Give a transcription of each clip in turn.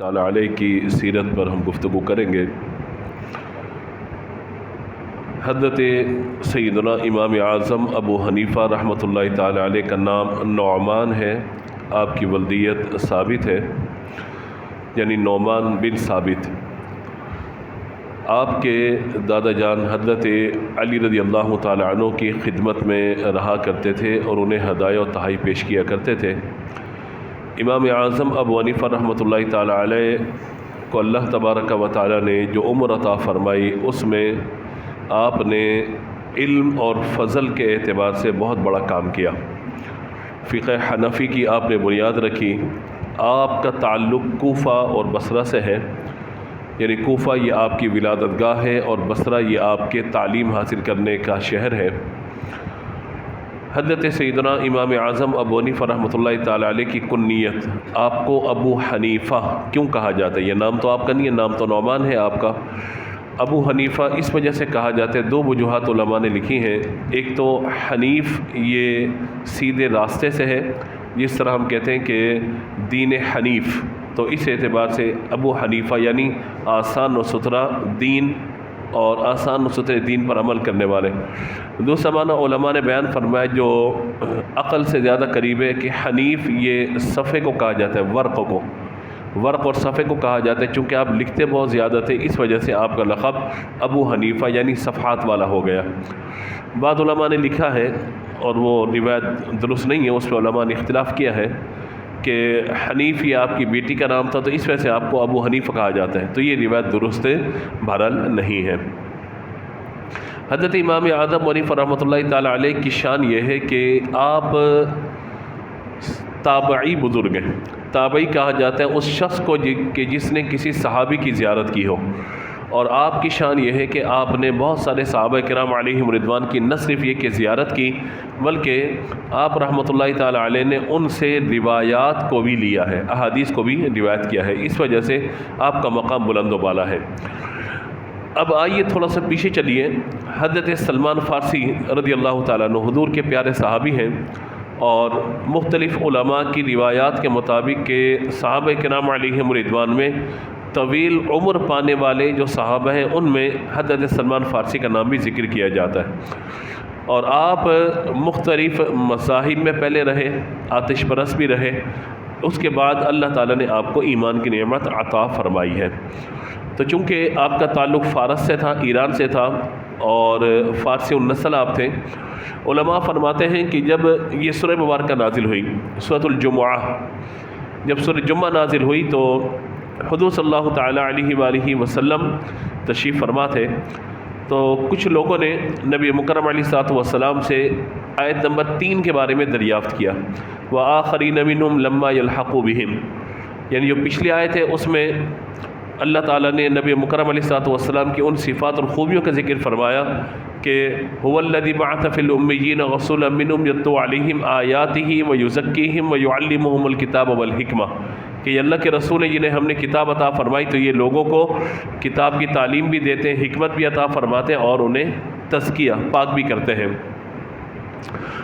تعالیٰ علیہ کی سیرت پر ہم گفتگو کریں گے۔ حضرت سیدنا امام اعظم ابو حنیفہ رحمۃ اللہ تعالیٰ علیہ کا نام نعمان ہے، آپ کی ولدیت ثابت ہے، یعنی نعمان بن ثابت۔ آپ کے دادا جان حضرت علی رضی اللہ تعالیٰ عنہ کی خدمت میں رہا کرتے تھے اور انہیں ہدایہ و تحائف پیش کیا کرتے تھے۔ امام اعظم ابو حنیفہ رحمۃ اللہ تعالیٰ علیہ کو اللہ تبارک و تعالیٰ نے جو عمر عطا فرمائی، اس میں آپ نے علم اور فضل کے اعتبار سے بہت بڑا کام کیا۔ فقہ حنفی کی آپ نے بنیاد رکھی۔ آپ کا تعلق کوفہ اور بصرہ سے ہے، یعنی کوفہ یہ آپ کی ولادت گاہ ہے اور بصرہ یہ آپ کے تعلیم حاصل کرنے کا شہر ہے۔ حضرت سیدنا امام اعظم ابو حنیفہ رحمۃ اللہ تعالیٰ علیہ کی کنیت، آپ کو ابو حنیفہ کیوں کہا جاتا ہے؟ یہ نام تو آپ کا نہیں ہے، نام تو نعمان ہے آپ کا۔ ابو حنیفہ اس وجہ سے کہا جاتا ہے، دو وجوہات علماء نے لکھی ہیں۔ ایک تو حنیف یہ سیدھے راستے سے ہے، جس طرح ہم کہتے ہیں کہ دین حنیف، تو اس اعتبار سے ابو حنیفہ یعنی آسان و ستھرا دین اور آسان و ستھرے دین پر عمل کرنے والے۔ دوسرا معنی علماء نے بیان فرمایا جو عقل سے زیادہ قریب ہے، کہ حنیف یہ صفحے کو کہا جاتا ہے، ورق اور صفحے کو کہا جاتا ہے، چونکہ آپ لکھتے بہت زیادہ تھے، اس وجہ سے آپ کا لقب ابو حنیفہ یعنی صفحات والا ہو گیا۔ بعض علماء نے لکھا ہے، اور وہ روایت درست نہیں ہے، اس پہ علماء نے اختلاف کیا ہے کہ حنیف یہ آپ کی بیٹی کا نام تھا، تو اس وجہ سے آپ کو ابو حنیفہ کہا جاتا ہے، تو یہ روایت درست بہرحال نہیں ہے۔ حضرت امام اعظم حنیفہ رحمۃ اللہ تعالیٰ علیہ کی شان یہ ہے کہ آپ تابعی بزرگ ہیں۔ تابعی کہا جاتا ہے اس شخص کو کہ جس نے کسی صحابی کی زیارت کی ہو، اور آپ کی شان یہ ہے کہ آپ نے بہت سارے صحابہ کرام علیہم رضوان کی نہ صرف یہ کہ زیارت کی، بلکہ آپ رحمۃ اللہ تعالیٰ علیہ نے ان سے روایات کو بھی لیا ہے، احادیث کو بھی روایت کیا ہے، اس وجہ سے آپ کا مقام بلند و بالا ہے۔ اب آئیے تھوڑا سا پیچھے چلیے۔ حضرت سلمان فارسی رضی اللہ تعالیٰ عنہ حضور کے پیارے صحابی ہیں، اور مختلف علماء کی روایات کے مطابق کہ صحابہ کرام علیہم رضوان میں طویل عمر پانے والے جو صحابہ ہیں، ان میں حضرت سلمان فارسی کا نام بھی ذکر کیا جاتا ہے۔ اور آپ مختلف مذاہب میں پہلے رہے، آتش پرست بھی رہے، اس کے بعد اللہ تعالیٰ نے آپ کو ایمان کی نعمت عطا فرمائی ہے۔ تو چونکہ آپ کا تعلق فارس سے تھا، ایران سے تھا، اور فارسی النسل آپ تھے، علماء فرماتے ہیں کہ جب یہ سورہ مبارکہ نازل ہوئی، سورۃ الجمعہ، جب سورہ جمعہ نازل ہوئی تو حضور صلی اللہ تعالیٰ علیہ وآلہ وسلم تشریف فرما تھے، تو کچھ لوگوں نے نبی مکرم علیہ الصلوۃ والسلام سے آیت نمبر 3 کے بارے میں دریافت کیا، وآخرین منہم لما یلحقوا بہم، یعنی جو پچھلی آیت ہے اس میں اللہ تعالیٰ نے نبی مکرم علیہ الصلوۃ والسلام کی ان صفات اور خوبیوں کا ذکر فرمایا کہ هو الذی بعث فی الامیین رسولا منہم یتلو علیہم آیاتہ ویزکیہم ویعلمہم الکتاب والحکمہ، کہ یہ اللہ کے رسول ہیں جنہیں ہم نے کتاب عطا فرمائی، تو یہ لوگوں کو کتاب کی تعلیم بھی دیتے ہیں، حکمت بھی عطا فرماتے ہیں، اور انہیں تزکیہ پاک بھی کرتے ہیں۔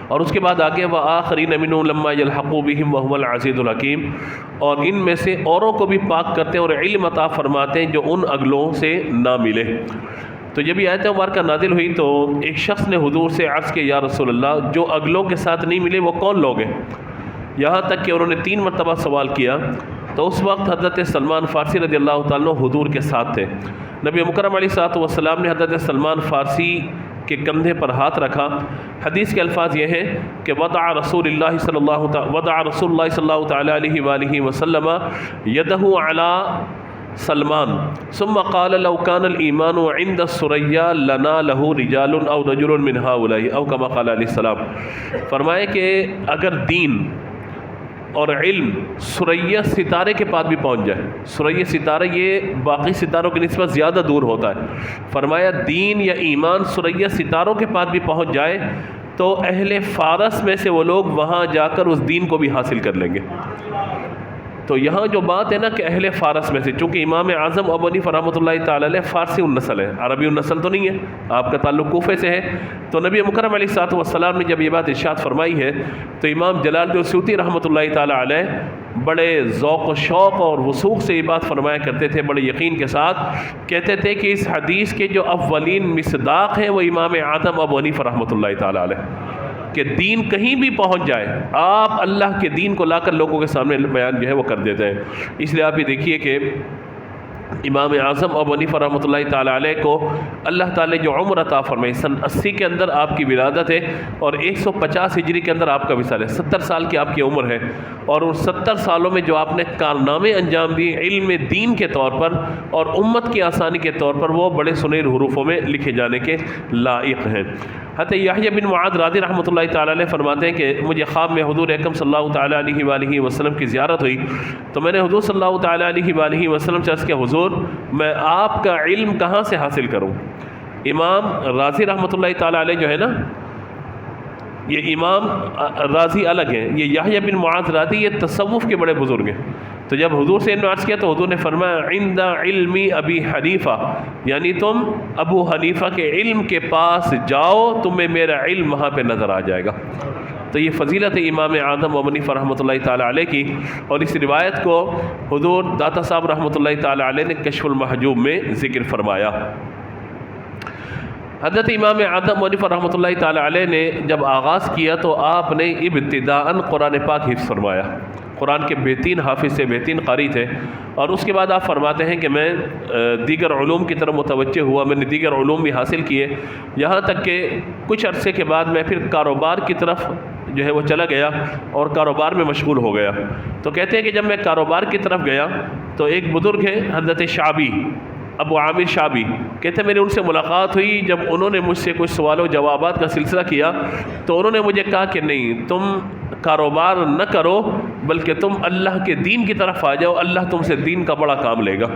اور اس کے بعد آگے وآخرین منہم لما یلحقوا بہم وہو العزیز الحکیم، اور ان میں سے اوروں کو بھی پاک کرتے ہیں اور علم عطا فرماتے ہیں جو ان اگلوں سے نہ ملے۔ تو جب یہ آیت مبارکہ نازل ہوئی تو ایک شخص نے حضور سے عرض کیا، یا رسول اللہ، جو اگلوں کے ساتھ نہیں ملے وہ کون لوگ ہیں؟ یہاں تک کہ انہوں نے 3 مرتبہ سوال کیا، تو اس وقت حضرت سلمان فارسی رضی اللہ تعالیٰ عنہ حضور کے ساتھ تھے۔ نبی مکرم علیہ الصلوۃ والسلام نے حضرت سلمان فارسی کے کندھے پر ہاتھ رکھا۔ حدیث کے الفاظ یہ ہیں کہ وضع رسول اللہ صلی اللہ تعالیٰ علیہ وآلہ وسلم یدہ علی سلمان ثم قال لو كان الایمان عند الثریا لنالہ رجال او رجل من هؤلاء او كما قال علیہ السلام، فرمایا کہ اگر دین اور علم ثریا ستارے کے پاس بھی پہنچ جائے، ثریا ستارہ یہ باقی ستاروں کی نسبت زیادہ دور ہوتا ہے، فرمایا دین یا ایمان ثریا ستاروں کے پاس بھی پہنچ جائے تو اہل فارس میں سے وہ لوگ وہاں جا کر اس دین کو بھی حاصل کر لیں گے۔ تو یہاں جو بات ہے نا کہ اہل فارس میں سے، چونکہ امام اعظم ابو حنیفہ رحمۃ اللہ تعالیٰ علیہ فارسی النسل ہے، عربی النسل تو نہیں ہے، آپ کا تعلق کوفے سے ہے، تو نبی مکرم علیہ الصلوۃ والسلام نے جب یہ بات ارشاد فرمائی ہے تو امام جلال الدین سیوطی رحمۃ اللہ تعالیٰ علیہ بڑے ذوق و شوق اور وثوق سے یہ بات فرمایا کرتے تھے، بڑے یقین کے ساتھ کہتے تھے کہ اس حدیث کے جو اولین مصداق ہیں وہ امام اعظم ابو حنیفہ رحمۃ اللہ تعالیٰ علیہ، کہ دین کہیں بھی پہنچ جائے آپ اللہ کے دین کو لا کر لوگوں کے سامنے بیان جو ہے وہ کر دیتے ہیں۔ اس لیے آپ یہ دیکھیے کہ امام اعظم ابو حنیفہ رحمۃ اللہ تعالیٰ علیہ کو اللہ تعالیٰ جو عمر عطا فرمائی، سن 80 کے اندر آپ کی ولادت ہے اور 150 ہجری کے اندر آپ کا وصال ہے، 70 سال کی آپ کی عمر ہے، اور ان 70 سالوں میں جو آپ نے کارنامے انجام دیے علم دین کے طور پر اور امت کی آسانی کے طور پر، وہ بڑے سنیر حروفوں میں لکھے جانے کے لائق ہیں۔ حضرت یحییٰ بن معاذ راضی رحمۃ اللہ تعالیٰ علیہ فرماتے ہیں کہ مجھے خواب میں حضور اکرم صلی اللہ تعالیٰ علیہ وآلہ وسلم کی زیارت ہوئی، تو میں نے حضور صلی اللہ تعالیٰ علیہ وآلہ وسلم سے عرض کیا حضور میں آپ کا علم کہاں سے حاصل کروں؟ امام راضی رحمۃ اللہ تعالیٰ علیہ جو ہے نا، یہ امام راضی الگ ہیں، یہ یحییٰ بن معاذ راضی یہ تصوف کے بڑے بزرگ ہیں۔ تو جب حضور سے انہوں نے عرض کیا تو حضور نے فرمایا عند علم ابی حنیفہ، یعنی تم ابو حنیفہ کے علم کے پاس جاؤ، تمہیں میرا علم وہاں پہ نظر آ جائے گا۔ تو یہ فضیلت امام اعظم ابو حنیفہ رحمۃ اللہ تعالیٰ علیہ کی، اور اس روایت کو حضور داتا صاحب رحمۃ اللہ تعالیٰ علیہ نے کشف المحجوب میں ذکر فرمایا۔ حضرت امام اعظم ابو حنیفہ رحمۃ اللہ تعالیٰ علیہ نے جب آغاز کیا تو آپ نے ابتداءً قرآن پاک حفظ فرمایا، قرآن کے بہترین حافظ سے بہترین قاری تھے، اور اس کے بعد آپ فرماتے ہیں کہ میں دیگر علوم کی طرف متوجہ ہوا، میں نے دیگر علوم بھی حاصل کیے، یہاں تک کہ کچھ عرصے کے بعد میں پھر کاروبار کی طرف جو ہے وہ چلا گیا اور کاروبار میں مشغول ہو گیا۔ تو کہتے ہیں کہ جب میں کاروبار کی طرف گیا تو ایک بزرگ ہیں حضرت شعبی، ابو عامر شعبی، کہتے ہیں میری ان سے ملاقات ہوئی، جب انہوں نے مجھ سے کچھ سوال و جوابات کا سلسلہ کیا تو انہوں نے مجھے کہا کہ نہیں، تم کاروبار نہ کرو بلکہ تم اللہ کے دین کی طرف آ جاؤ، اللہ تم سے دین کا بڑا کام لے گا۔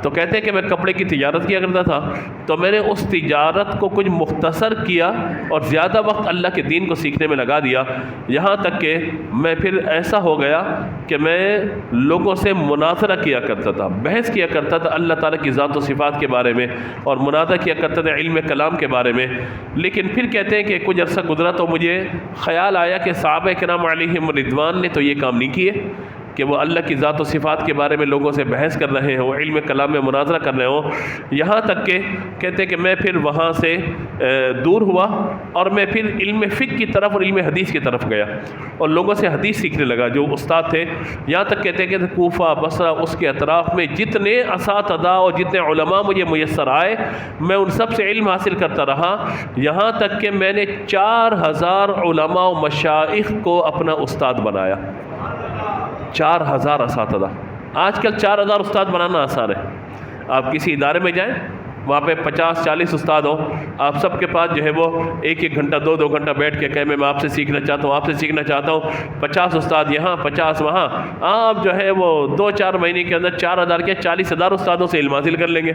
تو کہتے ہیں کہ میں کپڑے کی تجارت کیا کرتا تھا، تو میں نے اس تجارت کو کچھ مختصر کیا اور زیادہ وقت اللہ کے دین کو سیکھنے میں لگا دیا، یہاں تک کہ میں پھر ایسا ہو گیا کہ میں لوگوں سے مناظرہ کیا کرتا تھا، بحث کیا کرتا تھا اللہ تعالیٰ کی ذات و صفات کے بارے میں، اور مناظرہ کیا کرتا تھا علم کلام کے بارے میں۔ لیکن پھر کہتے ہیں کہ کچھ عرصہ گزرا تو مجھے خیال آیا کہ صحابہ کرام علیہم رضوان نے تو یہ کام نہیں کیے کہ وہ اللہ کی ذات و صفات کے بارے میں لوگوں سے بحث کر رہے ہوں، علم کلام میں مناظرہ کر رہے ہوں، یہاں تک کہ کہتے ہیں کہ میں پھر وہاں سے دور ہوا اور میں پھر علم فقہ کی طرف اور علم حدیث کی طرف گیا اور لوگوں سے حدیث سیکھنے لگا جو استاد تھے، یہاں تک کہتے ہیں کہ کوفہ، بصرہ، اس کے اطراف میں جتنے اساتذہ اور جتنے علماء مجھے میسر آئے میں ان سب سے علم حاصل کرتا رہا، یہاں تک کہ میں نے 4000 علماء و مشائخ کو اپنا استاد بنایا۔ 4000 اساتذہ، آج کل 4000 استاد بنانا آسان ہے، آپ کسی ادارے میں جائیں وہاں پہ 50-40 استاد ہوں، آپ سب کے پاس جو ہے وہ 1-1 گھنٹہ 2-2 گھنٹہ بیٹھ کے کہیں میں آپ سے سیکھنا چاہتا ہوں، آپ سے سیکھنا چاہتا ہوں، 50 استاد یہاں 50 وہاں، آپ جو ہے وہ 2-4 مہینے کے اندر 4000 کے 40,000 استادوں سے علم حاصل کر لیں گے۔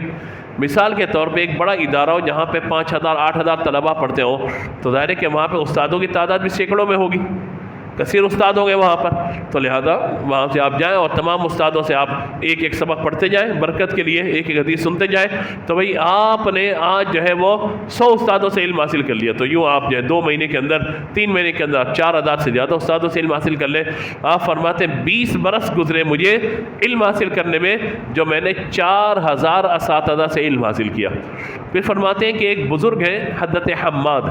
مثال کے طور پہ ایک بڑا ادارہ ہو جہاں پہ 5000-8000 طلباء پڑھتے ہوں تو ظاہر ہے کہ وہاں پہ استادوں کی تعداد بھی سینکڑوں میں ہوگی، کثیر استاد ہوں گے وہاں پر، تو لہذا وہاں سے آپ جائیں اور تمام استادوں سے آپ ایک ایک سبق پڑھتے جائیں، برکت کے لیے ایک ایک حدیث سنتے جائیں، تو بھئی آپ نے آج جو ہے وہ 100 استادوں سے علم حاصل کر لیا، تو یوں آپ جو ہے 2 مہینے کے اندر 3 مہینے کے اندر آپ 4000 سے زیادہ استادوں سے علم حاصل کر لیں۔ آپ فرماتے ہیں 20 برس گزرے مجھے علم حاصل کرنے میں جو میں نے 4000 اساتذہ سے علم حاصل کیا۔ پھر فرماتے ہیں کہ ایک بزرگ ہیں حضرت حماد،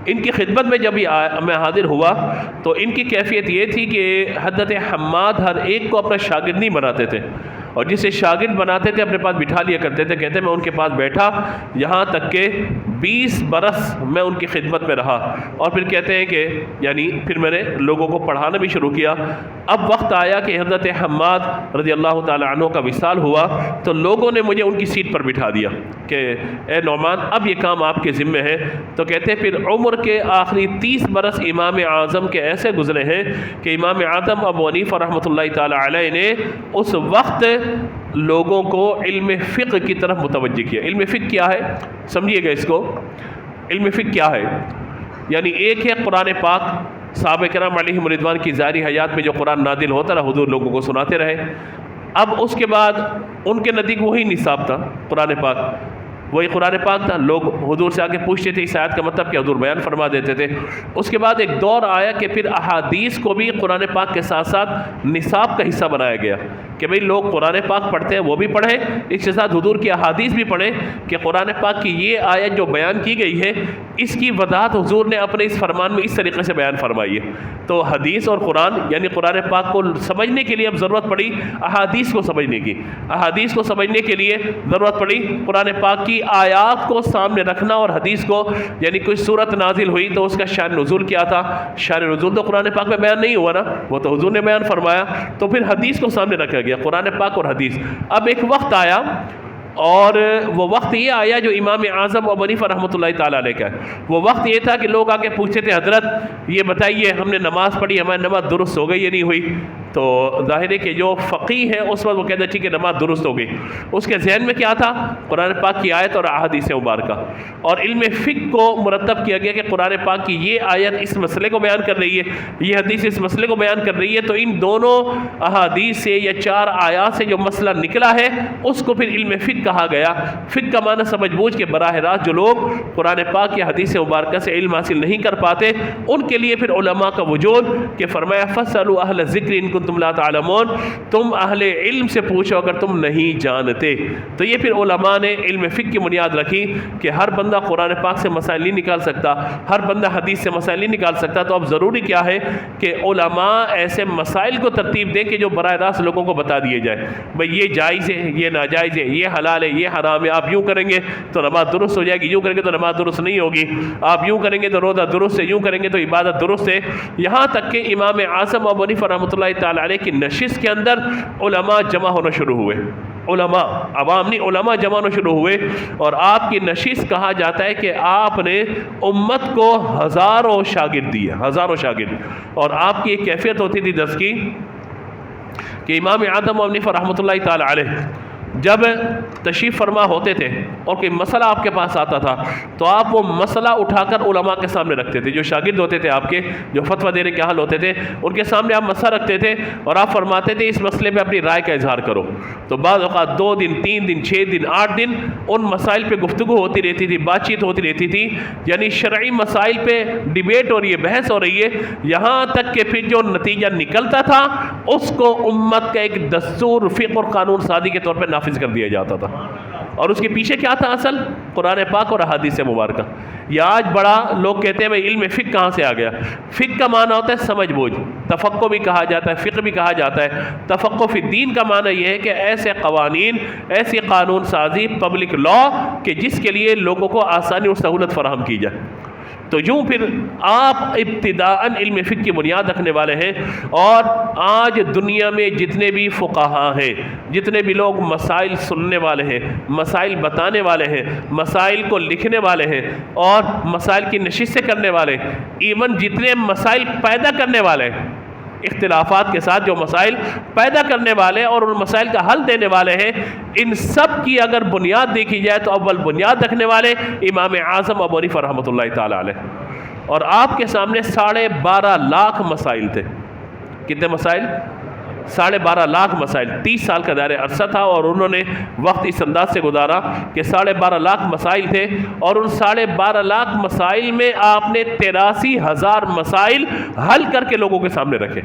ان کی خدمت میں جب میں حاضر ہوا تو ان کی کیفیت یہ تھی کہ حضرت حماد ہر ایک کو اپنا شاگرد نہیں بناتے تھے، اور جسے شاگرد بناتے تھے اپنے پاس بٹھا لیا کرتے تھے، کہتے ہیں میں ان کے پاس بیٹھا یہاں تک کہ 20 برس میں ان کی خدمت میں رہا، اور پھر کہتے ہیں کہ یعنی پھر میں نے لوگوں کو پڑھانا بھی شروع کیا۔ اب وقت آیا کہ حضرت حماد رضی اللہ تعالی عنہ کا وصال ہوا تو لوگوں نے مجھے ان کی سیٹ پر بٹھا دیا کہ اے نعمان اب یہ کام آپ کے ذمے ہے۔ تو کہتے ہیں پھر عمر کے آخری 30 برس امام اعظم کے ایسے گزرے ہیں کہ امام اعظم ابو حنیفہ رحمۃ اللہ تعالی علیہ نے اس وقت لوگوں کو علم فقہ کی طرف متوجہ کیا۔ علم فقہ کیا ہے سمجھیے گا اس کو، علم فقہ کیا ہے؟ یعنی ایک ہے قرآن پاک، صحابہ کرام علیہم رضوان کی ظاہری حیات میں جو قرآن نازل ہوتا رہا حضور لوگوں کو سناتے رہے، اب اس کے بعد ان کے نزدیک وہی نصاب تھا قرآن پاک، وہی قرآن پاک تھا. لوگ حضور سے آگے پوچھتے تھے اس آیت کا مطلب کہ حضور بیان فرما دیتے تھے. اس کے بعد ایک دور آیا کہ پھر احادیث کو بھی قرآن پاک کے ساتھ ساتھ نصاب کا حصہ بنایا گیا کہ بھئی لوگ قرآن پاک پڑھتے ہیں وہ بھی پڑھیں, اس کے ساتھ حضور کی احادیث بھی پڑھیں کہ قرآن پاک کی یہ آیت جو بیان کی گئی ہے اس کی وضاحت حضور نے اپنے اس فرمان میں اس طریقے سے بیان فرمائی ہے. تو حدیث اور قرآن یعنی قرآن پاک کو سمجھنے کے لیے اب ضرورت پڑی احادیث کو سمجھنے کی. احادیث کو سمجھنے کے لیے ضرورت پڑی قرآن پاک کی آیات کو سامنے رکھنا, اور حدیث کو یعنی کوئی صورت نازل ہوئی تو اس کا شان نزول کیا تھا. شان نزول تو قرآن پاک میں بیان نہیں ہوا نا, وہ تو حضور نے بیان فرمایا. تو پھر حدیث کو سامنے رکھا گیا, قرآن پاک اور حدیث. اب ایک وقت آیا اور وہ وقت یہ آیا جو امام اعظم ابو حنیفہ رحمۃ اللہ تعالیٰ علیہ کا ہے. وہ وقت یہ تھا کہ لوگ آ کے پوچھتے تھے حضرت یہ بتائیے ہم نے نماز پڑھی, ہماری نماز درست ہو گئی یا نہیں ہوئی؟ تو ظاہر ہے کہ جو فقیہ ہے اس وقت وہ کہتے ہیں ٹھیک ہے نماز درست ہو گئی. اس کے ذہن میں کیا تھا؟ قرآن پاک کی آیت اور احادیث مبارکہ. اور علم فقہ کو مرتب کیا گیا کہ قرآن پاک کی یہ آیت اس مسئلے کو بیان کر رہی ہے, یہ حدیث اس مسئلے کو بیان کر رہی ہے, تو ان دونوں احادیث سے یا 4 آیات سے جو مسئلہ نکلا ہے اس کو پھر علم فقہ کہا گیا. فقہ کا معنی سمجھ بوجھ کے براہ راست جو لوگ قرآن پاک یا حدیث مبارکہ سے علم حاصل نہیں کر پاتے ان کے لیے پھر علماء کا وجود کہ فرمایا فاسألوا اہل الذکر ان کنتم لا تعلمون, تم اہل علم سے پوچھو اگر تم نہیں جانتے. تو یہ پھر علماء نے علم فقہ کی بنیاد رکھی کہ ہر بندہ قرآن پاک سے مسائل نہیں نکال سکتا, ہر بندہ حدیث سے مسائل نہیں نکال سکتا. تو اب ضروری کیا ہے کہ علماء ایسے مسائل کو ترتیب دیں کہ جو براہ راست لوگوں کو بتا دیے جائے, بھئی یہ جائز ہے, یہ ناجائز ہے, یہ حلال ہے, یہ حرام ہے. آپ یوں کریں گے تو نماز درست ہو جائے گی, یوں کریں گے تو نماز درست نہیں ہوگی, آپ یوں کریں گے تو روزہ درست ہے, یوں کریں گے تو عبادت درست ہے. یہاں تک کہ امام اعظم ابو حنیفہ رحمۃ اللہ تعالی علیہ کی نشست کے اندر علماء جمع ہونا شروع ہوئے. علماء عوام نہیں, علماء جمع ہونا شروع ہوئے. اور آپ کی نشست کہا جاتا ہے کہ آپ نے امت کو ہزاروں شاگرد دیے, ہزاروں شاگرد. اور آپ کی ایک کیفیت ہوتی تھی درس کی کہ امام اعظم ابو حنیفہ رحمۃ اللہ تعالی علیہ جب تشریف فرما ہوتے تھے اور کوئی مسئلہ آپ کے پاس آتا تھا تو آپ وہ مسئلہ اٹھا کر علماء کے سامنے رکھتے تھے. جو شاگرد ہوتے تھے آپ کے, جو فتویٰ دینے کے حال ہوتے تھے, ان کے سامنے آپ مسئلہ رکھتے تھے اور آپ فرماتے تھے اس مسئلے پہ اپنی رائے کا اظہار کرو. تو بعض اوقات 2 دن 3 دن 6 دن 8 دن ان مسائل پہ گفتگو ہوتی رہتی تھی, بات چیت ہوتی رہتی تھی, یعنی شرعی مسائل پہ ڈیبیٹ ہو رہی ہے, بحث ہو رہی ہے. یہاں تک کہ پھر جو نتیجہ نکلتا تھا اس کو امت کا ایک دستور فقہ اور قانون سازی کے طور پہ نافذ کر دیا جاتا تھا. اور اس کے پیچھے کیا تھا اصل؟ قرآن پاک اور احادیث مبارکہ. یہ آج بڑا لوگ کہتے ہیں بھائی علم فقہ کہاں سے آ گیا؟ فقہ کا معنی ہوتا ہے سمجھ بوجھ, تفقہ بھی کہا جاتا ہے, فقہ بھی کہا جاتا ہے. تفقہ فی الدین کا معنی یہ ہے کہ ایسے قوانین, ایسی قانون سازی, پبلک لا کہ جس کے لیے لوگوں کو آسانی اور سہولت فراہم کی جائے. تو یوں پھر آپ ابتداءً علم فقہ کی بنیاد رکھنے والے ہیں. اور آج دنیا میں جتنے بھی فقہاء ہیں, جتنے بھی لوگ مسائل سننے والے ہیں, مسائل بتانے والے ہیں, مسائل کو لکھنے والے ہیں اور مسائل کی نشستیں کرنے والے, ایون جتنے مسائل پیدا کرنے والے ہیں, اختلافات کے ساتھ جو مسائل پیدا کرنے والے اور ان مسائل کا حل دینے والے ہیں, ان سب کی اگر بنیاد دیکھی جائے تو اول بنیاد رکھنے والے امام اعظم ابو حنیفہ رحمۃ اللہ تعالی علیہ. اور آپ کے سامنے 12.5 لاکھ مسائل تھے. کتنے مسائل؟ 12.5 لاکھ مسائل. 30 سال کا دائرہ عرصہ تھا اور انہوں نے وقت اس انداز سے گزارا کہ 12.5 لاکھ مسائل تھے. اور ان 12.5 لاکھ مسائل میں آپ نے 83,000 مسائل حل کر کے لوگوں کے سامنے رکھے.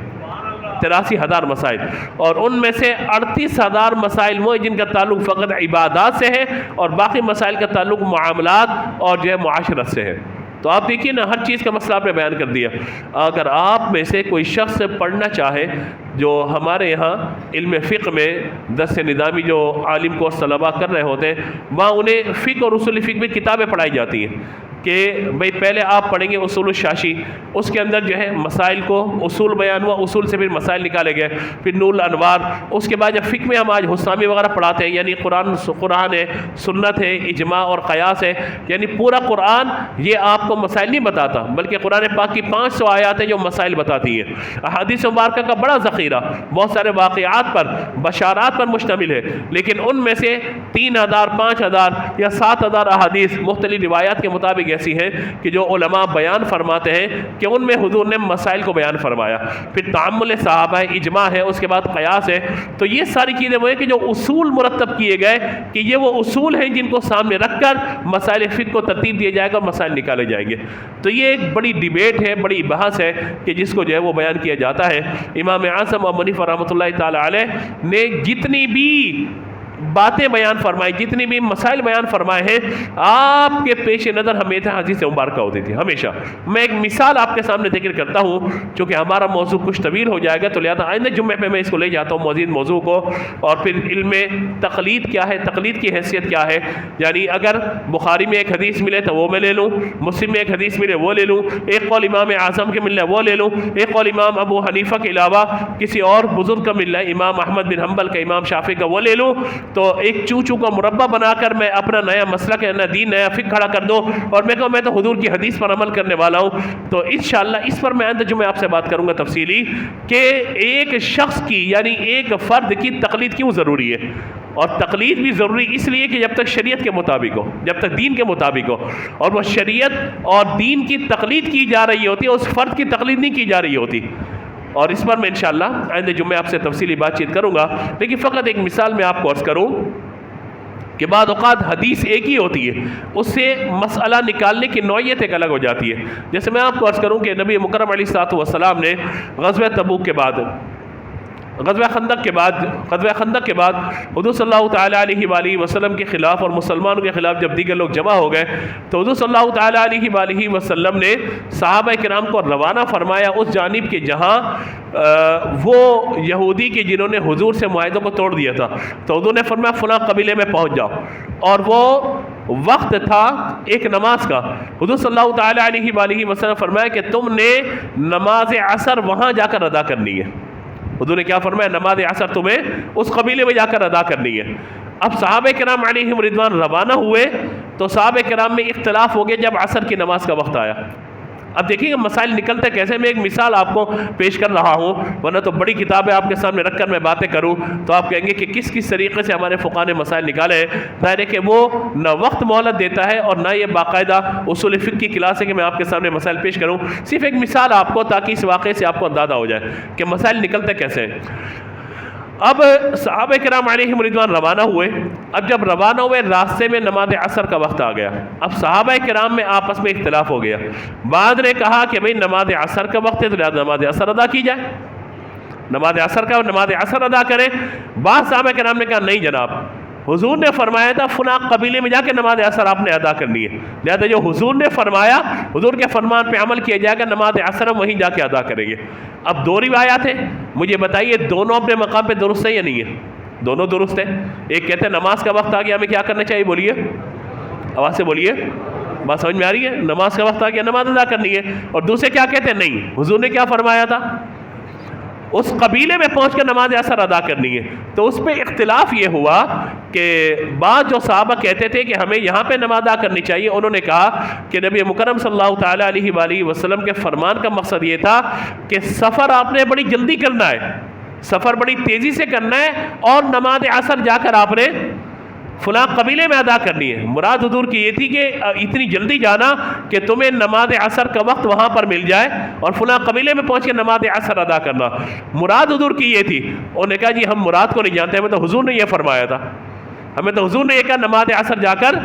83,000 مسائل. اور ان میں سے 38,000 مسائل وہ جن کا تعلق فقط عبادات سے ہے اور باقی مسائل کا تعلق معاملات اور جو ہے معاشرت سے ہے. تو آپ دیکھیے نا, ہر چیز کا مسئلہ آپ نے بیان کر دیا. اگر آپ میں سے کوئی شخص پڑھنا چاہے, جو ہمارے یہاں علم فقہ میں درس نظامی جو عالم کورس طلباء کر رہے ہوتے ہیں, وہاں انہیں فقہ اور اصول فقہ میں کتابیں پڑھائی جاتی ہیں کہ بھئی پہلے آپ پڑھیں گے اصول الشاشی, اس کے اندر جو ہے مسائل کو اصول بیان ہوا, اصول سے پھر مسائل نکالے گئے, پھر نور الانوار. اس کے بعد جب فقہ میں ہم آج حسامی وغیرہ پڑھاتے ہیں, یعنی قرآن ہے, سنت ہے, اجماع اور قیاس ہے, یعنی پورا قرآن یہ آپ کو مسائل نہیں بتاتا بلکہ قرآن پاک کی 500 آیات ہیں جو مسائل بتاتی ہیں. احادیث مبارکہ کا بڑا ذخیرہ بہت سارے واقعات پر, بشارات پر مشتمل ہے, لیکن ان میں سے 3,000 5,000 یا 7,000 احادیث مختلف روایات کے مطابق بھی ایسی ہیں کہ جو علماء بیان فرماتے ہیں کہ ان میں حضور نے مسائل کو بیان فرمایا، پھر تعامل صحابہ ہے، اجماع ہے، اس کے بعد قیاس ہے. تو یہ ساری چیزیں وہ ہیں کہ جو اصول مرتب کیے گئے کہ یہ وہ اصول ہیں جن کو سامنے رکھ کر مسائل فقہ کو ترتیب دیا جائے گا اور مسائل نکالے جائیں گے. تو یہ ایک بڑی ڈیبیٹ ہے، بڑی بحث ہے کہ جس کو جو ہے وہ بیان کیا جاتا ہے. امام اعظم ابو حنیفہ رحمۃ اللہ تعالی علیہ نے جتنی بھی باتیں بیان فرمائی، جتنی بھی مسائل بیان فرمائے ہیں، آپ کے پیش نظر ہمیشہ حدیث مبارکہ ہوتی تھی ہمیشہ. میں ایک مثال آپ کے سامنے ذکر کرتا ہوں، چونکہ ہمارا موضوع کچھ طویل ہو جائے گا تو لہٰذا آئندہ جمعے پہ میں اس کو لے جاتا ہوں مزید موضوع کو. اور پھر علم تقلید کیا ہے، تقلید کی حیثیت کیا ہے. یعنی اگر بخاری میں ایک حدیث ملے تو وہ میں لے لوں، مسلم میں ایک حدیث ملے وہ لے لوں، ایک قول امام اعظم کے مل رہا ہے وہ لے لوں، ایک قول امام ابو حنیفہ کے علاوہ کسی اور بزرگ کا مل رہا ہے، امام احمد بن حنبل کا، امام شافعی کا، وہ لے لوں. تو ایک چوچو کا مربع بنا کر میں اپنا نیا مسئلہ کے نیا دین، نیا فقہ کھڑا کر دوں اور میں کہوں میں تو حضور کی حدیث پر عمل کرنے والا ہوں. تو انشاءاللہ اس پر میں آئندہ جمعہ آپ سے بات کروں گا تفصیلی کہ ایک شخص کی یعنی ایک فرد کی تقلید کیوں ضروری ہے. اور تقلید بھی ضروری اس لیے کہ جب تک شریعت کے مطابق ہو، جب تک دین کے مطابق ہو، اور وہ شریعت اور دین کی تقلید کی جا رہی ہوتی ہے، اس فرد کی تقلید نہیں کی جا رہی ہوتی. اور اس پر میں انشاءاللہ آئندہ جمعہ آپ سے تفصیلی بات چیت کروں گا. لیکن فقط ایک مثال میں آپ کو عرض کروں کہ بعض اوقات حدیث ایک ہی ہوتی ہے، اس سے مسئلہ نکالنے کی نوعیت ایک الگ ہو جاتی ہے. جیسے میں آپ کو عرض کروں کہ نبی مکرم علیہ الصلوۃ والسلام نے غزوہ تبوک کے بعد، غزوہ خندق کے بعد حضور صلی اللہ تعالیٰ علیہ وآلہ وسلم کے خلاف اور مسلمانوں کے خلاف جب دیگر لوگ جمع ہو گئے تو حضور صلی اللہ تعالیٰ علیہ وآلہ وسلم نے صحابہ کرام کو روانہ فرمایا اس جانب کے جہاں وہ یہودی کے جنہوں نے حضور سے معاہدوں کو توڑ دیا تھا. تو حضور نے فرمایا فلاں قبیلے میں پہنچ جاؤ، اور وہ وقت تھا ایک نماز کا. حضور صلی اللہ تعالیٰ علیہ وآلہ وسلم فرمایا کہ تم نے نماز عصر وہاں جا کر ادا کرنی ہے. حضور نے کیا فرمایا؟ نماز عصر تمہیں اس قبیلے میں جا کر ادا کرنی ہے. اب صحابہ کرام علیہم رضوان روانہ ہوئے تو صحابہ کرام میں اختلاف ہو گیا جب عصر کی نماز کا وقت آیا. اب دیکھیں مسائل نکلتے کیسے. میں ایک مثال آپ کو پیش کر رہا ہوں، ورنہ تو بڑی کتابیں آپ کے سامنے رکھ کر میں باتیں کروں تو آپ کہیں گے کہ کس کس طریقے سے ہمارے فقہاء نے مسائل نکالے ہیں. ظاہر ہے کہ وہ نہ وقت مہلت دیتا ہے اور نہ یہ باقاعدہ اصول فقہ کی کلاس ہے کہ میں آپ کے سامنے مسائل پیش کروں. صرف ایک مثال آپ کو تاکہ اس واقعے سے آپ کو اندازہ ہو جائے کہ مسائل نکلتے کیسے ہیں. اب صحابہ کرام علیہم رضوان روانہ ہوئے. اب جب روانہ ہوئے راستے میں نماز عصر کا وقت آ گیا. اب صحابہ کرام میں آپس میں اختلاف ہو گیا. بعض نے کہا کہ بھئی نماز عصر کا وقت ہے تو لہذا نماز عصر ادا کی جائے، نماز عصر ادا کریں. بعض صحابہ کرام نے کہا نہیں جناب، حضور نے فرمایا تھا فلاں قبیلے میں جا کے نماز عصر آپ نے ادا کرنی ہے، لہذا جو حضور نے فرمایا حضور کے فرمان پہ عمل کیا جائے گا، نماز عصر ہم وہیں جا کے ادا کریں گے. اب دو روایات ہیں، مجھے بتائیے دونوں اپنے مقام پہ درست ہے یا نہیں ہے؟ دونوں درست ہے. ایک کہتے ہیں نماز کا وقت آ گیا ہمیں کیا کرنا چاہیے، بولیے آواز سے بولیے، بات سمجھ میں آ رہی ہے؟ نماز کا وقت آ گیا نماز ادا کرنی ہے. اور دوسرے کیا کہتے ہیں نہیں، حضور نے کیا فرمایا تھا، اس قبیلے میں پہنچ کر نماز عصر ادا کرنی ہے. تو اس پہ اختلاف یہ ہوا کہ بعض جو صحابہ کہتے تھے کہ ہمیں یہاں پہ نماز ادا کرنی چاہیے، انہوں نے کہا کہ نبی مکرم صلی اللہ تعالیٰ علیہ وآلہ وسلم کے فرمان کا مقصد یہ تھا کہ سفر آپ نے بڑی جلدی کرنا ہے، سفر بڑی تیزی سے کرنا ہے، اور نماز عصر جا کر آپ نے فلاں قبیلے میں ادا کرنی ہے. مراد حضور کی یہ تھی کہ اتنی جلدی جانا کہ تمہیں نماز عصر کا وقت وہاں پر مل جائے اور فلاں قبیلے میں پہنچ کے نماز عصر ادا کرنا. مراد حضور کی یہ تھی. انہوں نے کہا جی ہم مراد کو نہیں جانتے، ہمیں تو حضور نے یہ فرمایا تھا، ہمیں تو حضور نے یہ کہا نماز عصر جا کر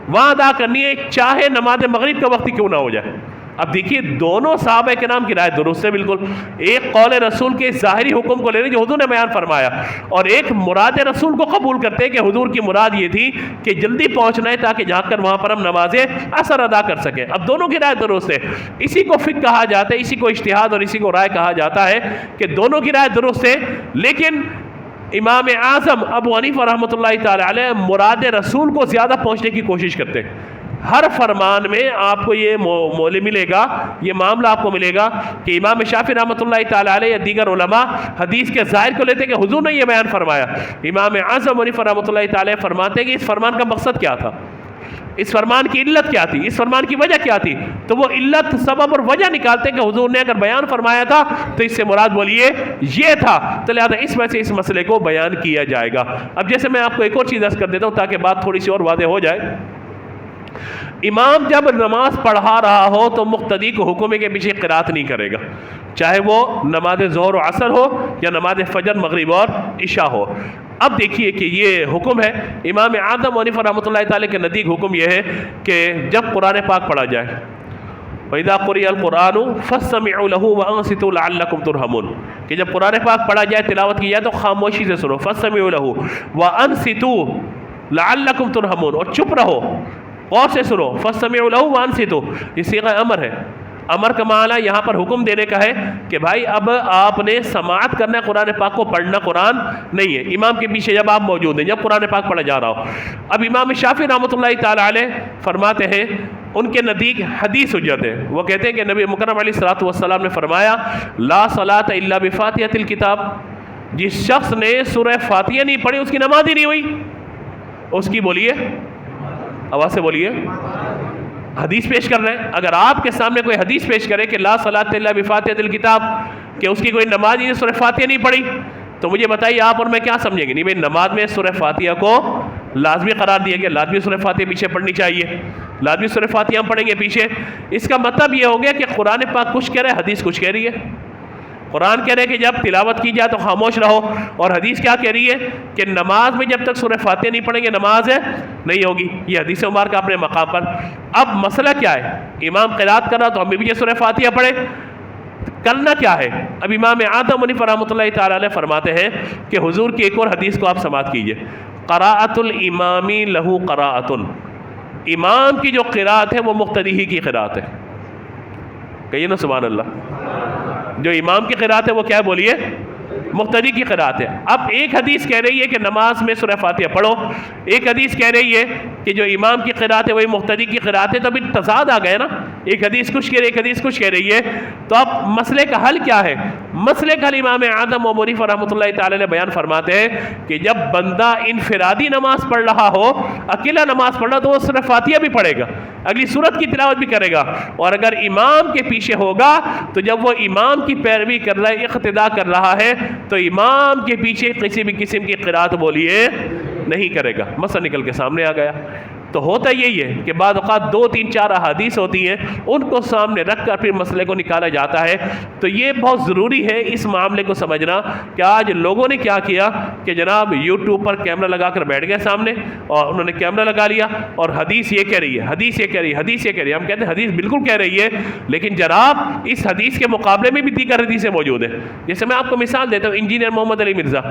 وہاں ادا کرنی ہے، چاہے نماز مغرب کا وقت ہی کیوں نہ ہو جائے. اب دیکھیے دونوں صحابہ کرام کی رائے درست ہے بالکل. ایک قول رسول کے ظاہری حکم کو لے رہے جو حضور نے بیان فرمایا، اور ایک مراد رسول کو قبول کرتے ہیں کہ حضور کی مراد یہ تھی کہ جلدی پہنچنا ہے تاکہ جا کر وہاں پر ہم نماز عصر ادا کر سکیں. اب دونوں کی رائے درست ہے. اسی کو فقہ کہا جاتا ہے، اسی کو اجتہاد اور اسی کو رائے کہا جاتا ہے کہ دونوں کی رائے درست ہے. لیکن امام اعظم ابو حنیفہ رحمۃ اللہ تعالی علیہ مراد رسول کو زیادہ پہنچنے کی کوشش کرتے ہیں. ہر فرمان میں آپ کو یہ مولے ملے گا، یہ معاملہ آپ کو ملے گا کہ امام شافعی رحمۃ اللہ تعالی علیہ یا دیگر علماء حدیث کے ظاہر کو لیتے کہ حضور نے یہ بیان فرمایا. امام اعظم حنیفہ رحمۃ اللہ تعالی فرماتے ہیں کہ اس فرمان کا مقصد کیا تھا، اس فرمان کی علت کیا تھی، اس فرمان کی وجہ کیا تھی. تو وہ علت سبب اور وجہ نکالتے کہ حضور نے اگر بیان فرمایا تھا تو اس سے مراد بولیے یہ تھا، تو لہٰذا اس میں سے اس مسئلے کو بیان کیا جائے گا. اب جیسے میں آپ کو ایک اور چیز عرض کر دیتا ہوں تاکہ بات تھوڑی سی اور واضح ہو جائے. امام جب نماز پڑھا رہا ہو تو مقتدی کو حکم ہے کہ پیچھے قرات نہیں کرے گا، چاہے وہ نماز ظہر و عصر ہو یا نماز فجر مغرب اور عشاء ہو۔ اب دیکھیے کہ یہ حکم ہے امام اعظم حنیفہ رحمۃ اللہ تعالی کے نزدیک حکم یہ ہے کہ جب قرآن پاک پڑھا جائے وَإِذَا قُرِئَ الْقُرْآنُ فَاسْتَمِعُوا لَهُ وَأَنصِتُوا لَعَلَّكُمْ تُرْحَمُونَ، کہ جب قرآن پاک پڑھا جائے، تلاوت کی جائے تو خاموشی سے سنو، فَاسْتَمِعُوا لَهُ وَأَنصِتُوا لَعَلَّكُمْ تُرْحَمُونَ، اور چپ رہو، غور سے سنو، فَاسْتَمِعُوا لَهُ وَأَنصِتُوا، یہ صيغہ امر ہے۔ امر کا معنی یہاں پر حکم دینے کا ہے کہ بھائی اب آپ نے سماعت کرنا ہے، قرآن پاک کو پڑھنا قرآن نہیں ہے، امام کے پیچھے جب آپ موجود ہیں، جب قرآن پاک پڑھا جا رہا ہو۔ اب امام شافعی رحمۃ اللہ تعالی علیہ فرماتے ہیں، ان کے نزدیک حدیث حجت ہے، وہ کہتے ہیں کہ نبی مکرم علیہ الصلوۃ والسلام نے فرمایا لا صلاۃ الا بفاتحۃ الکتاب، جس شخص نے سورہ فاتحہ نہیں پڑھی اس کی نماز ہی نہیں ہوئی۔ اس کی بولیے، آواز سے بولیے، حدیث پیش کر رہے ہیں۔ اگر آپ کے سامنے کوئی حدیث پیش کرے کہ لا صلاۃ الا بفاتحۃ الکتاب، کہ اس کی کوئی نماز ہی سورہ فاتحہ نہیں پڑھی، تو مجھے بتائیے آپ اور میں کیا سمجھیں گے؟ نہیں بھائی، نماز میں سورہ فاتحہ کو لازمی قرار دیا گیا، لازمی سورہ فاتحہ پیچھے پڑھنی چاہیے، لازمی سورہ فاتحہ ہم پڑھیں گے پیچھے۔ اس کا مطلب یہ ہو گیا کہ قرآن پاک کچھ کہہ رہا ہے، حدیث کچھ کہہ رہی ہے۔ قرآن کہہ رہے ہیں کہ جب تلاوت کی جائے تو خاموش رہو، اور حدیث کیا کہہ رہی ہے کہ نماز میں جب تک سورہ فاتحہ نہیں پڑھیں گے نماز نہیں ہوگی۔ یہ حدیث مبارکہ اپنے مقام پر۔ اب مسئلہ کیا ہے؟ امام قرات کر رہا تو ہم بھی سورہ فاتحہ پڑھیں، کرنا کیا ہے؟ اب امام اعظم حنیفہ رحمۃ اللہ تعالی علیہ فرماتے ہیں کہ حضور کی ایک اور حدیث کو آپ سماعت کیجئے، قراءۃ الامام لہ قراءۃ، امام کی جو قرات ہے وہ مقتدی ہی کی قرات ہے۔ کہیے نا سبحان اللہ۔ جو امام کی قرات ہے وہ کیا ہے؟ بولیے، مقتدی کی قرات ہے۔ اب ایک حدیث کہہ رہی ہے کہ نماز میں سورہ فاتحہ پڑھو، ایک حدیث کہہ رہی ہے کہ جو امام کی قرات ہے وہی مقتدی کی قرات ہے، تو ابھی تضاد آ گئے نا، ایک حدیث کچھ کہہ رہی ہے، ایک حدیث کچھ کہہ رہی ہے۔ تو اب مسئلے کا حل کیا ہے؟ مسئلے کا حل امام اعظم ابو حنیفہ رحمۃ اللہ تعالی علیہ بیان فرماتے ہیں کہ جب بندہ انفرادی نماز پڑھ رہا ہو، اکیلا نماز پڑھ رہا تو وہ سورہ فاتحہ بھی پڑھے گا، اگلی سورت کی تلاوت بھی کرے گا، اور اگر امام کے پیچھے ہوگا تو جب وہ امام کی پیروی کر رہا ہے، اقتداء کر رہا ہے، تو امام کے پیچھے کسی بھی قسم کی قرات بولیے نہیں کرے گا۔ مسئلہ نکل کے سامنے آ گیا۔ تو ہوتا یہی ہے کہ بعض اوقات 2 3 4 احادیث ہوتی ہیں، ان کو سامنے رکھ کر پھر مسئلے کو نکالا جاتا ہے۔ تو یہ بہت ضروری ہے اس معاملے کو سمجھنا کہ آج لوگوں نے کیا کیا کہ جناب یوٹیوب پر کیمرہ لگا کر بیٹھ گئے سامنے، اور انہوں نے کیمرہ لگا لیا اور حدیث یہ کہہ رہی ہے، حدیث یہ کہہ رہی ہے، حدیث یہ کہہ رہی ہے۔ ہم کہتے ہیں حدیث بالکل کہہ رہی ہے، لیکن جناب اس حدیث کے مقابلے میں بھی دیگر حدیثیں موجود ہیں۔ جیسے میں آپ کو مثال دیتا ہوں، انجینئر محمد علی مرزا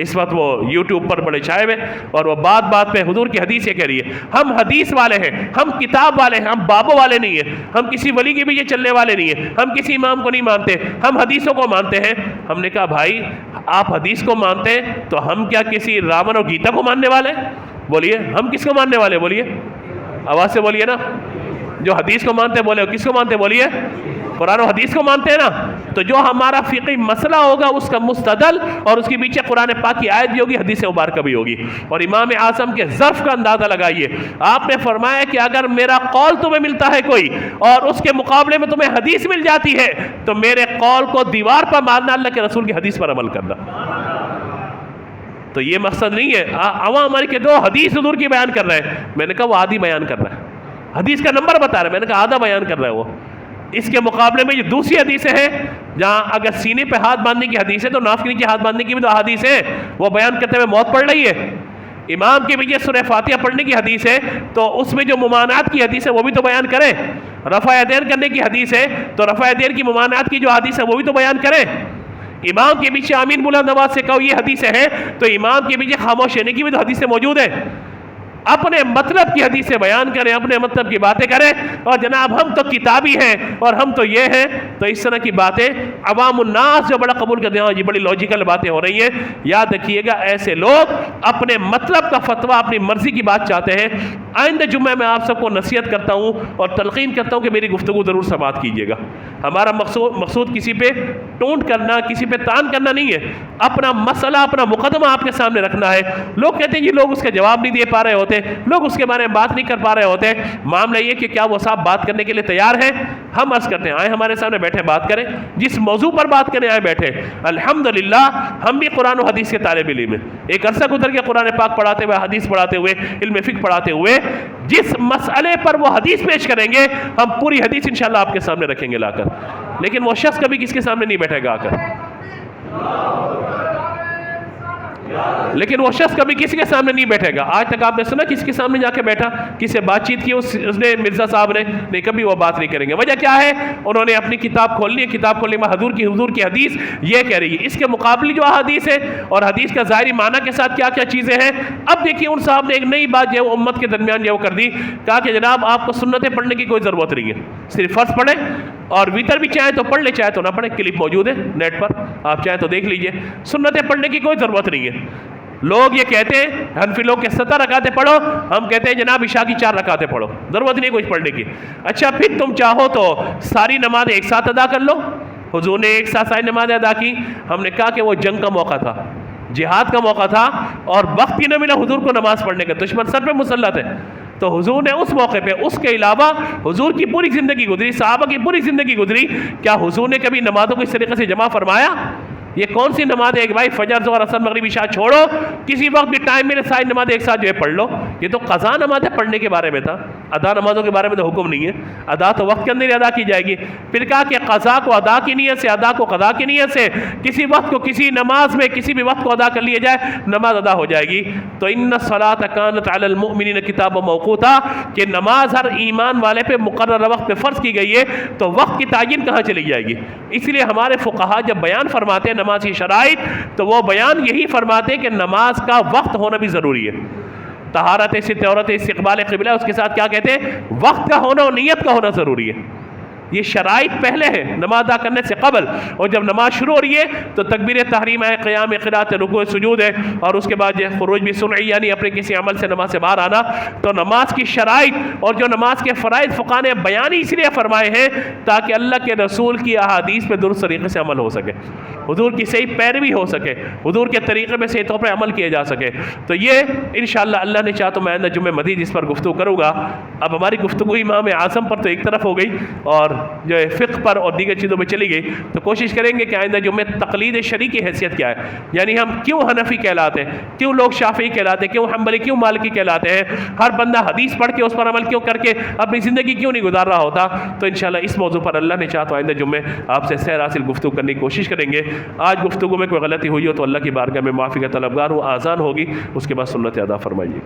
اس وقت وہ یوٹیوب پر بڑے چھائے ہوئے، اور وہ بات بات پہ حضور کی حدیث یہ کہہ رہی ہے، ہم حدیث والے ہیں، ہم کتاب والے ہیں، ہم بابوں والے نہیں ہیں، ہم کسی ولی کے پیچھے چلنے والے نہیں ہیں، ہم کسی امام کو نہیں مانتے، ہم حدیثوں کو مانتے ہیں۔ ہم نے کہا بھائی آپ حدیث کو مانتے ہیں تو ہم کیا کسی راون اور گیتا کو ماننے والے ہیں؟ بولیے، ہم کس کو ماننے والے؟ بولیے، آواز سے بولیے نا۔ جو حدیث کو مانتے بولے، کس کو مانتے؟ بولیے، قرآن و حدیث کو مانتے ہیں نا۔ تو جو ہمارا فقہی مسئلہ ہوگا اس کا مستدل، اور اس کے پیچھے قرآن پاک کی آیت بھی ہوگی، حدیث مبارکہ بھی ہوگی۔ اور امام اعظم کے ظرف کا اندازہ لگائیے، آپ نے فرمایا کہ اگر میرا قول تمہیں ملتا ہے کوئی اور اس کے مقابلے میں تمہیں حدیث مل جاتی ہے تو میرے قول کو دیوار پر مارنا، اللہ کے رسول کی حدیث پر عمل کرنا۔ تو یہ مقصد نہیں ہے عوام ہمارے کہ 2 حدیث حضور کی بیان کر رہے ہیں، میں نے کہا وہ آدھی بیان کر رہا ہے، حدیث کا نمبر بتا رہا ہے، میں نے کہا آدھا بیان کر رہا ہے وہ۔ اس کے مقابلے میں جو دوسری حدیثیں ہیں جہاں اگر سینے پہ ہاتھ باندھنے کی حدیث ہے تو ناف کے نیچے ہاتھ باندھنے کی بھی تو حدیث ہے، وہ بیان کرتے ہوئے موت پڑ رہی ہے۔ امام کے پیچھے سورہ فاتحہ پڑھنے کی حدیث ہے تو اس میں جو ممانعات کی حدیث ہے وہ بھی تو بیان کریں۔ رفع یدین کرنے کی حدیث ہے تو رفع یدین کی ممانعات کی جو حدیث ہے وہ بھی تو بیان کریں۔ امام کے پیچھے آمین بلند آواز سے کہو یہ حدیثیں ہیں تو امام کے پیچھے خاموش رہنے کی بھی تو حدیثیں موجود ہیں۔ اپنے مطلب کی حدیثیں بیان کریں، اپنے مطلب کی باتیں کریں، اور جناب ہم تو کتابی ہیں اور ہم تو یہ ہیں، تو اس طرح کی باتیں عوام الناس جو بڑا قبول کرتے ہیں، یہ بڑی لاجیکل باتیں ہو رہی ہیں۔ یاد رکھیے گا ایسے لوگ اپنے مطلب کا فتویٰ، اپنی مرضی کی بات چاہتے ہیں۔ آئندہ جمعہ میں آپ سب کو نصیحت کرتا ہوں اور تلقین کرتا ہوں کہ میری گفتگو ضرور سماعت کیجیے گا۔ ہمارا مقصود کسی پہ ٹونٹ کرنا، کسی پہ تان کرنا نہیں ہے، اپنا مسئلہ، اپنا مقدمہ آپ کے سامنے رکھنا ہے۔ لوگ کہتے ہیں جی لوگ اس کا جواب نہیں دے پا رہے ہوتے، لوگ اس کے بارے میں بات نہیں کر پا رہے ہوتے۔ معاملہ یہ کہ کیا وہ صاحب بات کرنے کے لیے تیار ہیں؟ ہم عرض کرتے ہیں آئیں ہمارے سامنے بیٹھے بات کریں، جس موضوع پر بات کریں آئیں بیٹھے. الحمدللہ ہم بھی قرآن و حدیث کے طالب علم ہیں. ایک عرصہ گزر کے قرآن پاک پڑھاتے ہوئے، حدیث پڑھاتے ہوئے، علم فقہ پڑھاتے ہوئے، جس مسئلے پر وہ حدیث پیش کریں گے ہم پوری حدیث انشاءاللہ آپ کے سامنے رکھیں گے لا کر. لیکن وہ شخص کبھی کس کے سامنے نہیں بیٹھے گا آ کر، لیکن وہ شخص کبھی کسی کے سامنے نہیں بیٹھے گا. آج تک آپ نے سنا کس کے سامنے جا کے بیٹھا، کس سے بات چیت کی اس نے مرزا صاحب نے؟ نہیں، کبھی وہ بات نہیں کریں گے. وجہ کیا ہے؟ انہوں نے اپنی کتاب کھولنی ہے، کتاب کھولنے میں حضور کی حدیث یہ کہہ رہی ہے، اس کے مقابلی جو حدیث ہے اور حدیث کا ظاہری معنی کے ساتھ کیا کیا چیزیں ہیں. اب دیکھیے ان صاحب نے ایک نئی بات جو ہے امت کے درمیان جو کر دی، کہا کہ جناب آپ کو سنتیں پڑھنے کی کوئی ضرورت نہیں ہے، صرف فرض پڑھیں اور ویتر بھی چاہیں تو پڑھ لیں، چاہے تو نہ پڑھیں. کلپ موجود ہے نیٹ پر، آپ چاہیں تو دیکھ لیجئے. سنتیں پڑھنے کی کوئی ضرورت نہیں ہے. لوگ یہ کہتے ہیں حنفی لوگ کہ 70 رکعتیں پڑھو، ہم کہتے ہیں جناب عشاء کی 4 رکعتیں پڑھو، ضرورت نہیں کچھ پڑھنے کی. اچھا پھر تم چاہو تو ساری نماز ایک ساتھ ادا کر لو. حضور نے ایک ساتھ ساری نمازیں ادا کی. ہم نے کہا کہ وہ جنگ کا موقع تھا، جہاد کا موقع تھا اور وقت ہی نہ ملا حضور کو نماز پڑھنے کا، دشمن سر پہ مسلط ہے. تو حضور نے اس موقع پہ، اس کے علاوہ حضور کی پوری زندگی گزری، صحابہ کی پوری زندگی گزری، کیا حضور نے کبھی نمازوں کو اس طریقے سے جمع فرمایا؟ یہ کون سی نماز ہے کہ بھائی فجر ظہر عصر مغرب عشاء چھوڑو، کسی وقت بھی ٹائم میں ساری نماز ایک ساتھ جو ہے پڑھ لو؟ یہ تو قضا نمازیں پڑھنے کے بارے میں تھا، ادا نمازوں کے بارے میں تو حکم نہیں ہے. ادا تو وقت کے اندر ہی ادا کی جائے گی. پھر کہا کہ قضا کو ادا کی نیت سے، ادا کو قضا کی نیت سے، کسی وقت کو کسی نماز میں کسی بھی وقت کو ادا کر لیا جائے نماز ادا ہو جائے گی. تو ان الصلاۃ کانت علی المؤمنین کتابا موقوتا، کہ نماز ہر ایمان والے پہ مقررہ وقت پہ فرض کی گئی ہے. تو وقت کی تعین کہاں چلی جائے گی؟ اس لیے ہمارے فقہا جب بیان فرماتے ہیں نماز کی شرائط تو وہ بیان یہی فرماتے ہیں کہ نماز کا وقت ہونا بھی ضروری ہے. طہارت عورت استقبال قبلہ، اس کے ساتھ کیا کہتے ہیں؟ وقت کا ہونا اور نیت کا ہونا ضروری ہے. یہ شرائط پہلے ہے نماز ادا کرنے سے قبل، اور جب نماز شروع ہو رہی ہے تو تکبیر تحریم ہے، قیام قرات رکوع سجود ہے، اور اس کے بعد خروج بھی سنعی یعنی اپنے کسی عمل سے نماز سے باہر آنا. تو نماز کی شرائط اور جو نماز کے فرائض فقہا نے بیان ہی اس لیے فرمائے ہیں تاکہ اللہ کے رسول کی احادیث پہ درست طریقے سے عمل ہو سکے، حضور کی صحیح پیروی ہو سکے، حضور کے طریقے میں صحیح طور پر عمل کیا جا سکے. تو یہ انشاءاللہ اللہ نے چاہا تو میں آئندہ جمعہ مزید اس پر گفتگو کروں گا. اب ہماری گفتگو امام اعظم پر تو ایک طرف ہو گئی اور جو ہے فقہ پر اور دیگر چیزوں میں چلی گئی، تو کوشش کریں گے کہ آئندہ جمعہ تقلید شرعی کی حیثیت کیا ہے، یعنی ہم کیوں حنفی کہلاتے ہیں، کیوں لوگ شافعی کہلاتے ہیں، کیوں حنبلی، کیوں مالکی کہلاتے ہیں، ہر بندہ حدیث پڑھ کے اس پر عمل کیوں کر کے اپنی زندگی کیوں نہیں گزار رہا ہوتا. تو انشاءاللہ اس موضوع پر اللہ نے چاہا تو آئندہ جمعہ آپ سے سیر حاصل گفتگو کرنے کی کوشش کریں گے. آج گفتگو میں کوئی غلطی ہوئی ہو تو اللہ کی بارگاہ میں معافی کا طلبگار ہوں. آذان ہوگی، اس کے بعد سنت ادا فرمائیے گا.